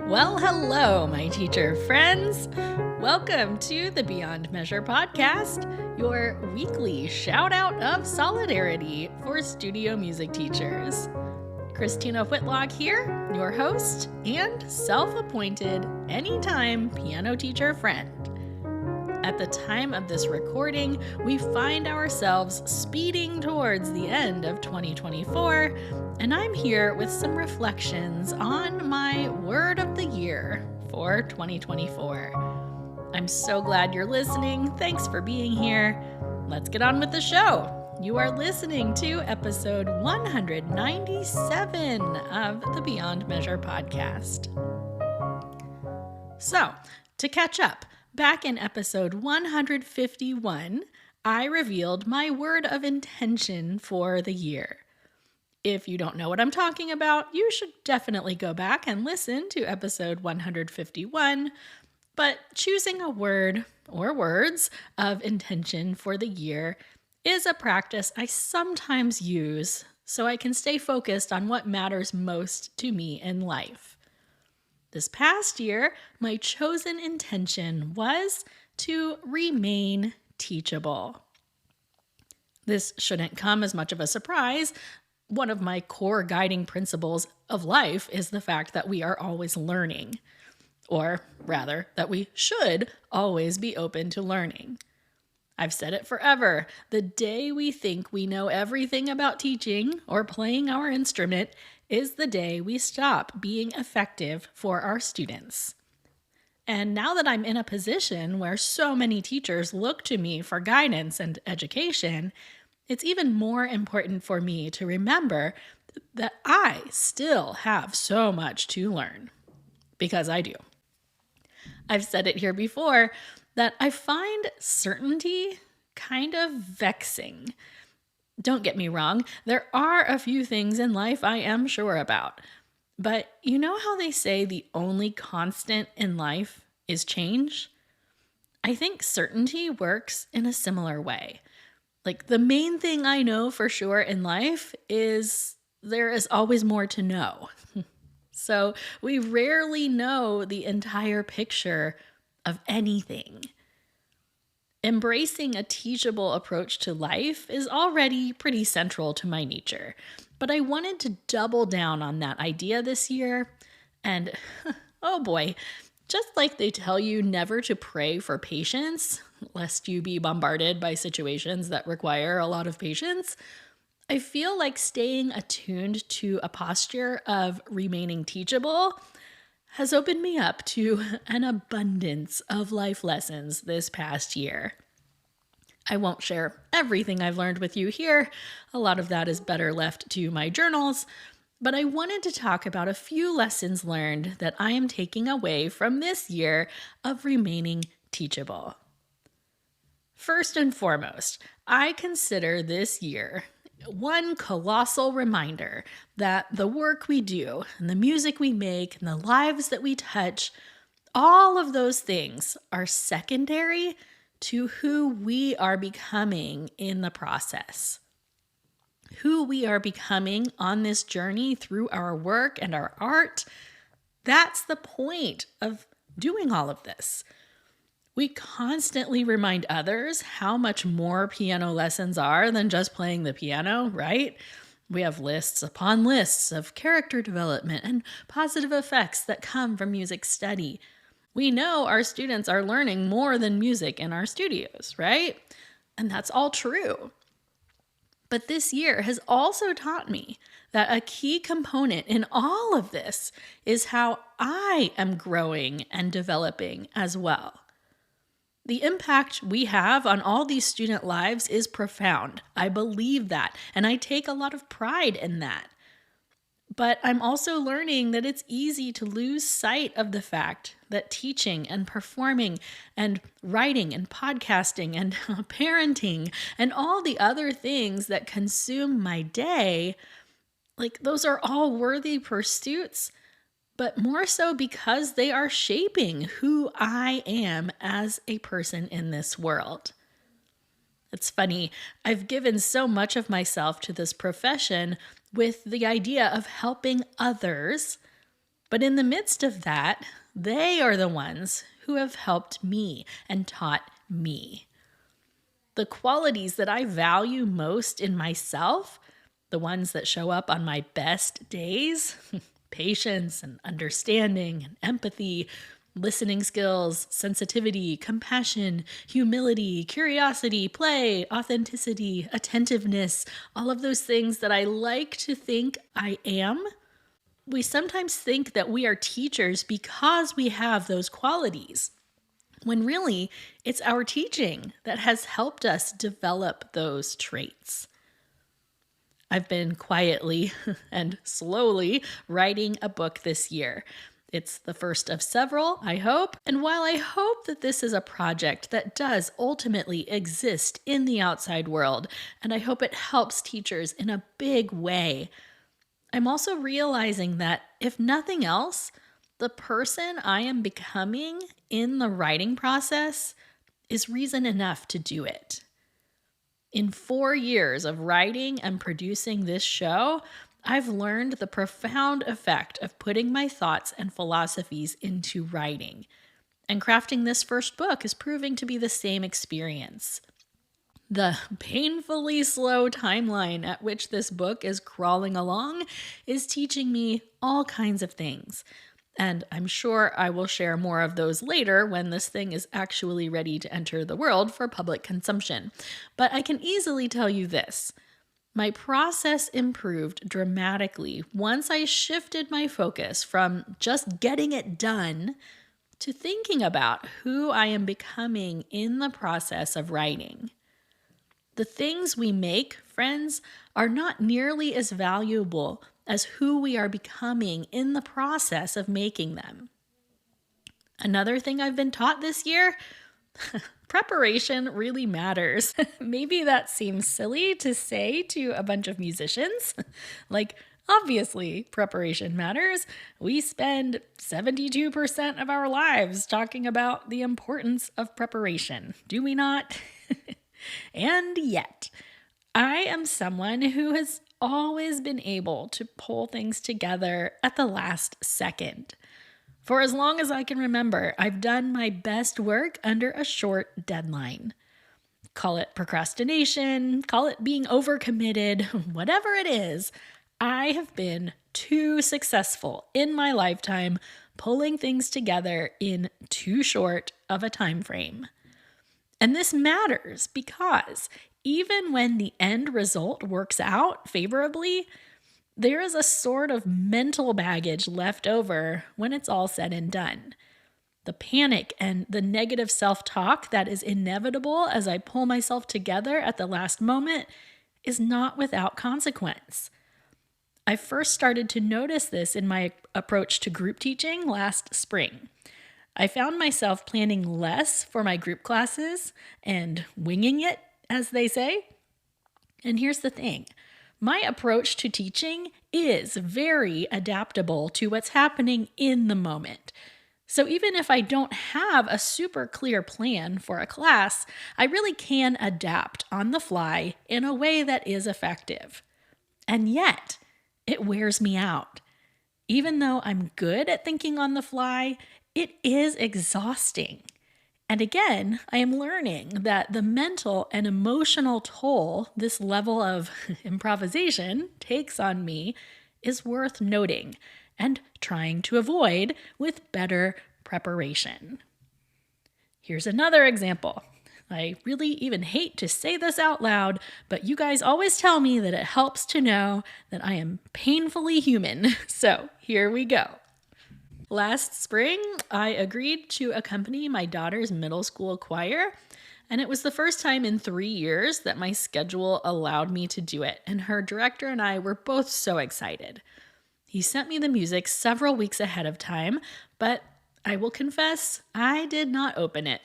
Well, hello, my teacher friends. Welcome to the Beyond Measure podcast, your weekly shout out of solidarity for studio music teachers. Christina Whitlock here, your host and self-appointed anytime piano teacher friend. At the time of this recording, we find ourselves speeding towards the end of 2024, and I'm here with some reflections on my word of the year for 2024. I'm so glad you're listening. Thanks for being here. Let's get on with the show. You are listening to episode 197 of the Beyond Measure podcast. So, to catch up, back in episode 151, I revealed my word of intention for the year. If you don't know what I'm talking about, you should definitely go back and listen to episode 151. But choosing a word or words of intention for the year is a practice I sometimes use so I can stay focused on what matters most to me in life. This past year, my chosen intention was to remain teachable. This shouldn't come as much of a surprise. One of my core guiding principles of life is the fact that we are always learning, or rather, that we should always be open to learning. I've said it forever. The day we think we know everything about teaching or playing our instrument is the day we stop being effective for our students. And now that I'm in a position where so many teachers look to me for guidance and education, it's even more important for me to remember that I still have so much to learn, because I do. I've said it here before that I find certainty kind of vexing. Don't get me wrong, there are a few things in life I am sure about. But you know how they say the only constant in life is change? I think certainty works in a similar way. Like, the main thing I know for sure in life is there is always more to know. So we rarely know the entire picture of anything. Embracing a teachable approach to life is already pretty central to my nature, but I wanted to double down on that idea this year. And oh boy, just like they tell you never to pray for patience, lest you be bombarded by situations that require a lot of patience, I feel like staying attuned to a posture of remaining teachable has opened me up to an abundance of life lessons this past year. I won't share everything I've learned with you here. A lot of that is better left to my journals, but I wanted to talk about a few lessons learned that I am taking away from this year of remaining teachable. First and foremost, I consider this year one colossal reminder that the work we do and the music we make and the lives that we touch, all of those things are secondary to who we are becoming in the process. Who we are becoming on this journey through our work and our art, that's the point of doing all of this. We constantly remind others how much more piano lessons are than just playing the piano, right? We have lists upon lists of character development and positive effects that come from music study. We know our students are learning more than music in our studios, right? And that's all true. But this year has also taught me that a key component in all of this is how I am growing and developing as well. The impact we have on all these student lives is profound. I believe that, and I take a lot of pride in that. But I'm also learning that it's easy to lose sight of the fact that teaching and performing and writing and podcasting and parenting and all the other things that consume my day, like, those are all worthy pursuits, but more so because they are shaping who I am as a person in this world. It's funny, I've given so much of myself to this profession with the idea of helping others, But in the midst of that, they are the ones who have helped me and taught me. The qualities that I value most in myself, the ones that show up on my best days, patience and understanding and empathy, listening skills, sensitivity, compassion, humility, curiosity, play, authenticity, attentiveness, all of those things that I like to think I am. We sometimes think that we are teachers because we have those qualities, when really it's our teaching that has helped us develop those traits. I've been quietly and slowly writing a book this year. It's the first of several, I hope. And while I hope that this is a project that does ultimately exist in the outside world, and I hope it helps teachers in a big way, I'm also realizing that if nothing else, the person I am becoming in the writing process is reason enough to do it. In 4 years of writing and producing this show, I've learned the profound effect of putting my thoughts and philosophies into writing. And crafting this first book is proving to be the same experience. The painfully slow timeline at which this book is crawling along is teaching me all kinds of things. And I'm sure I will share more of those later when this thing is actually ready to enter the world for public consumption. But I can easily tell you this. My process improved dramatically once I shifted my focus from just getting it done to thinking about who I am becoming in the process of writing. The things we make, friends, are not nearly as valuable as who we are becoming in the process of making them. Another thing I've been taught this year, preparation really matters. Maybe that seems silly to say to a bunch of musicians. Like, obviously, preparation matters. We spend 72% of our lives talking about the importance of preparation, do we not? And yet, I am someone who has always been able to pull things together at the last second. For as long as I can remember, I've done my best work under a short deadline. Call it procrastination, call it being overcommitted, whatever it is, I have been too successful in my lifetime pulling things together in too short of a time frame. And this matters because even when the end result works out favorably, there is a sort of mental baggage left over when it's all said and done. The panic and the negative self-talk that is inevitable as I pull myself together at the last moment is not without consequence. I first started to notice this in my approach to group teaching last spring. I found myself planning less for my group classes and winging it, as they say. And here's the thing. My approach to teaching is very adaptable to what's happening in the moment. So even if I don't have a super clear plan for a class, I really can adapt on the fly in a way that is effective. And yet, it wears me out. Even though I'm good at thinking on the fly, it is exhausting. And again, I am learning that the mental and emotional toll this level of improvisation takes on me is worth noting and trying to avoid with better preparation. Here's another example. I really even hate to say this out loud, but you guys always tell me that it helps to know that I am painfully human. So here we go. Last spring, I agreed to accompany my daughter's middle school choir, and it was the first time in 3 years that my schedule allowed me to do it, and her director and I were both so excited. He sent me the music several weeks ahead of time, but I will confess, I did not open it.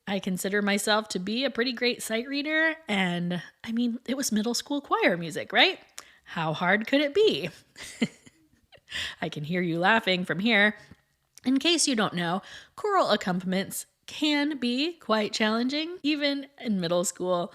I consider myself to be a pretty great sight reader, and it was middle school choir music, right? How hard could it be? I can hear you laughing from here. In case you don't know, choral accompaniments can be quite challenging, even in middle school.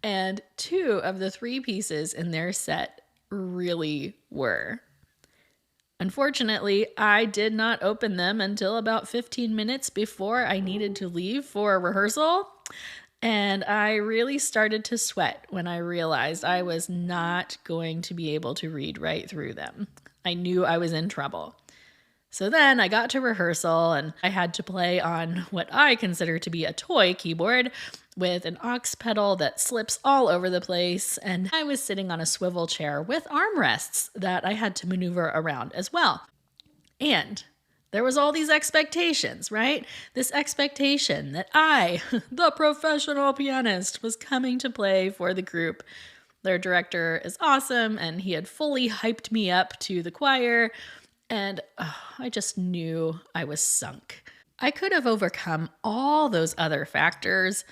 And 2 of the 3 pieces in their set really were. Unfortunately, I did not open them until about 15 minutes before I needed to leave for a rehearsal. And I really started to sweat when I realized I was not going to be able to read right through them. I knew I was in trouble. So then I got to rehearsal and I had to play on what I consider to be a toy keyboard with an aux pedal that slips all over the place. And I was sitting on a swivel chair with armrests that I had to maneuver around as well. And there was all these expectations, right? This expectation that I, the professional pianist, was coming to play for the group. Their director is awesome, and he had fully hyped me up to the choir. And I just knew I was sunk. I could have overcome all those other factors,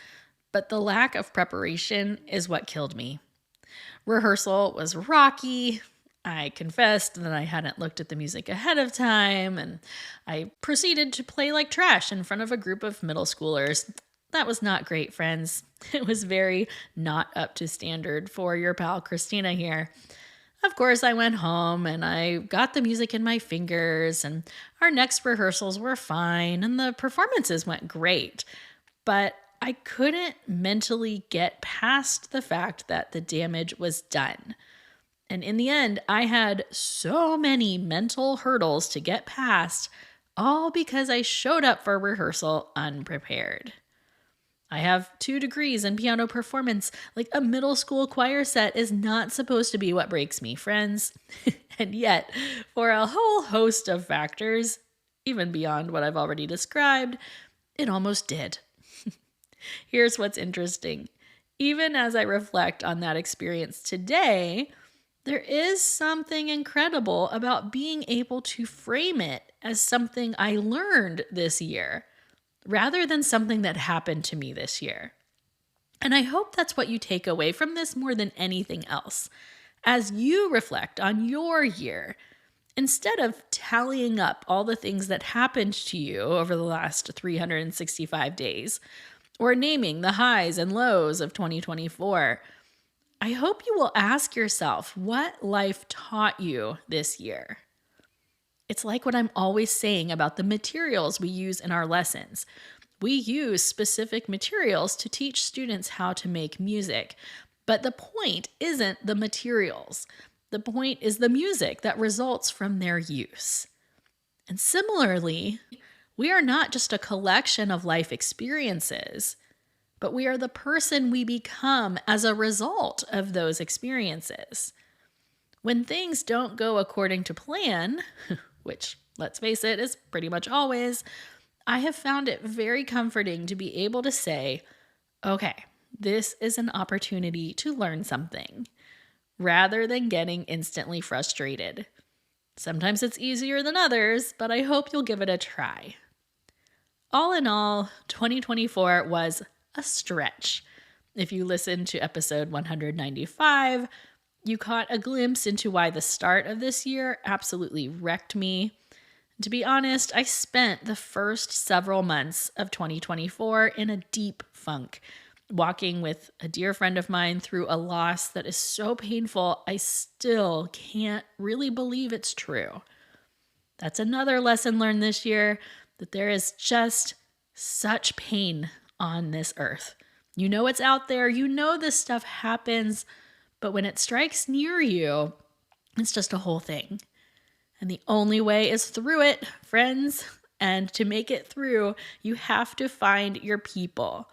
but the lack of preparation is what killed me. Rehearsal was rocky. I confessed that I hadn't looked at the music ahead of time, and I proceeded to play like trash in front of a group of middle schoolers. That was not great, friends. It was very not up to standard for your pal Christina here. Of course, I went home and I got the music in my fingers, and our next rehearsals were fine and the performances went great. But I couldn't mentally get past the fact that the damage was done. And in the end, I had so many mental hurdles to get past, all because I showed up for rehearsal unprepared. I have 2 degrees in piano performance. Like, a middle school choir set is not supposed to be what breaks me, friends. And yet, for a whole host of factors, even beyond what I've already described, it almost did. Here's what's interesting. Even as I reflect on that experience today, there is something incredible about being able to frame it as something I learned this year, rather than something that happened to me this year. And I hope that's what you take away from this more than anything else. As you reflect on your year, instead of tallying up all the things that happened to you over the last 365 days, or naming the highs and lows of 2024, I hope you will ask yourself what life taught you this year. It's like what I'm always saying about the materials we use in our lessons. We use specific materials to teach students how to make music, but the point isn't the materials. The point is the music that results from their use. And similarly, we are not just a collection of life experiences, but we are the person we become as a result of those experiences. When things don't go according to plan, which, let's face it, is pretty much always, I have found it very comforting to be able to say, okay, this is an opportunity to learn something, rather than getting instantly frustrated. Sometimes it's easier than others, but I hope you'll give it a try. All in all, 2024 was a stretch. If you listened to episode 195, you caught a glimpse into why the start of this year absolutely wrecked me. To be honest, I spent the first several months of 2024 in a deep funk, walking with a dear friend of mine through a loss that is so painful, I still can't really believe it's true. That's another lesson learned this year, that there is just such pain on this earth. You know it's out there, you know this stuff happens, but when it strikes near you, it's just a whole thing. And the only way is through it, friends. And to make it through, you have to find your people.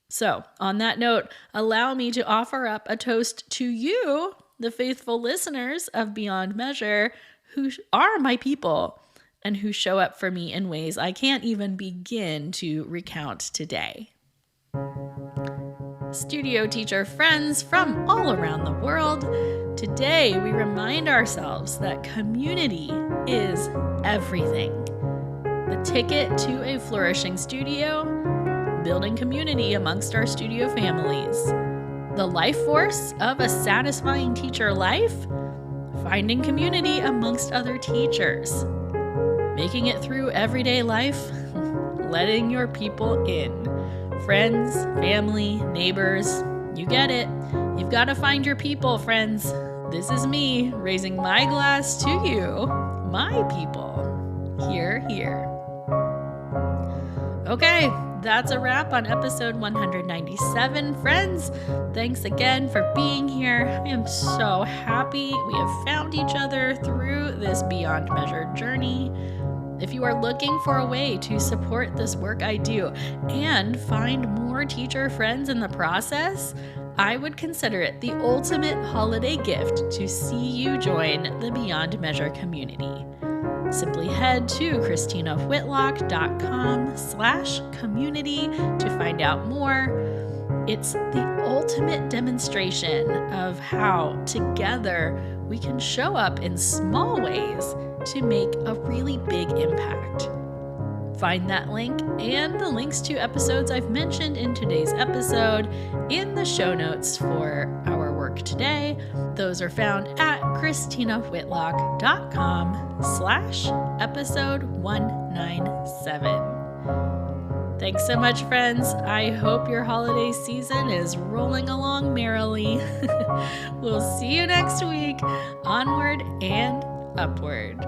So, on that note, allow me to offer up a toast to you, the faithful listeners of Beyond Measure, who are my people and who show up for me in ways I can't even begin to recount today. Studio teacher friends from all around the world, today we remind ourselves that community is everything. The ticket to a flourishing studio, building community amongst our studio families, the life force of a satisfying teacher life, finding community amongst other teachers, making it through everyday life, letting your people in. Friends, family, neighbors, you get it. You've got to find your people, friends. This is me raising my glass to you, my people. Hear, hear. Okay, that's a wrap on episode 197, friends. Thanks again for being here. I am so happy we have found each other through this Beyond Measure journey. If you are looking for a way to support this work I do and find more teacher friends in the process, I would consider it the ultimate holiday gift to see you join the Beyond Measure community. Simply head to ChristinaWhitlock.com/community to find out more. It's the ultimate demonstration of how together we can show up in small ways to make a really big impact. Find that link and the links to episodes I've mentioned in today's episode in the show notes for our work today. Those are found at ChristinaWhitlock.com/episode 197. Thanks so much, friends. I hope your holiday season is rolling along merrily. We'll see you next week. Onward and upward.